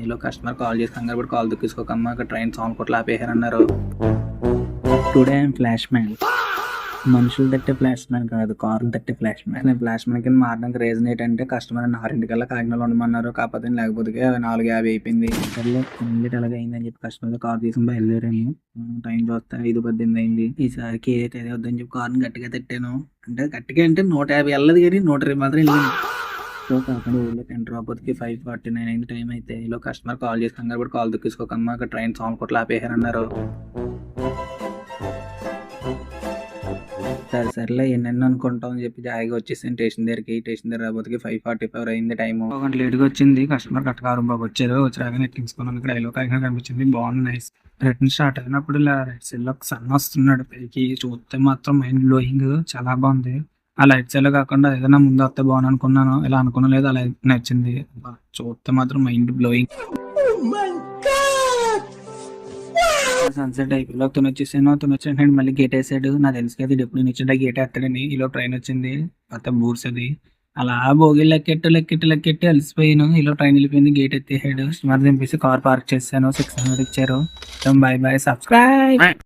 ఈలో customer call చేసి కంగారు పడి కాల్ దుక్కేసుకోకమ్మా, అక్కడ ట్రైన్ సౌండ్ కొట్లు ఆపేశారన్నారు. Today I'm flash man. మనుషులు తట్టే ఫ్లాష్ మ్యాన్ కాదు, కార్లు తట్టే ఫ్లాష్ మ్యాన్. నేను ఫ్లాష్ మ్యాన్ కింద మారడానికి రీజన్ ఏంటంటే కస్టమర్ 6:00కల్లా కాకినాడలో ఉండమన్నారు. కాకపోతే లేకపోతే 4:50 అయిపోయింది. సర్లే ఇమ్మీడియట్ అలాగే అయిందని చెప్పి కస్టమర్ కార్ తీసుకుని బయలుదేరాను. టైం చూస్తే 5:18 అయింది. ఈసారికి ఏదైతే అదే వద్దని చెప్పి కార్ని గట్టిగా తట్టాను. అంటే గట్టిగా అంటే 150 వెళ్ళదు కానీ 120 మాత్రం వెళ్ళింది. సో కాకుండా ఊళ్ళోకి ఎంటర్ అవ్వకపోతే 5:49 అయింది టైం. అయితే ఈలో కస్టమర్ కాల్ చేసి కంగారు పడి కాల్ దుక్కేసుకోకమ్మా, అక్కడ ట్రైన్ సౌండ్ కొట్లు ఆపేశారన్నారు. సరేలే ఎన్నెన్ని అనుకుంటాం అని చెప్పి జాయిగా వచ్చేసాను స్టేషన్ దగ్గరికి. స్టేషన్ దగ్గర రాబోతుకి 5:44 అయింది టైము. ఒక గంట లేట్గా వచ్చింది. కస్టమర్ కరెక్ట్గా 6:00 వచ్చారు. వచ్చాక ఎక్కించుకున్నాను. ఇక్కడ ఐలో కాకినాడ కనిపించింది, బాగుంది, నైస్. రిటర్న్ స్టార్ట్ అయినప్పుడు ఇలా రైట్ సైడ్ లో ఒక సన్ వస్తున్నాడు పైకి. చూస్తే మాత్రం మైండ్ బ్లోయింగ్, చాలా బాగుంది. ఆ లైట్ సైడ్ లో కాకుండా ఏదైనా ముందు వస్తే బాగుంది అనుకున్నాను. ఇలా అనుకున్నా లేదు, అలా నచ్చింది. చూస్తే మాత్రం మైండ్ బ్లోయింగ్. సన్సెట్ అయిపోయి తను వచ్చేసాను. తను వచ్చేసాడు, మళ్ళీ గేట్ వేసాడు. నాకు తెలుసు కదా ఎప్పుడు నుంచి గేట్ వేస్తాడని. ఈలో ట్రైన్ వచ్చింది, మొత్తం బూట్స్ అది. అలా భోగి లెక్కెట్టి అలసిపోయాను. ఈలో ట్రైన్ వెళ్ళిపోయింది, గేట్ ఎత్తేసాడు. మరి దింపేసి కార్ పార్క్ చేశాను. 600 ఇచ్చారు. Bye bye, subscribe.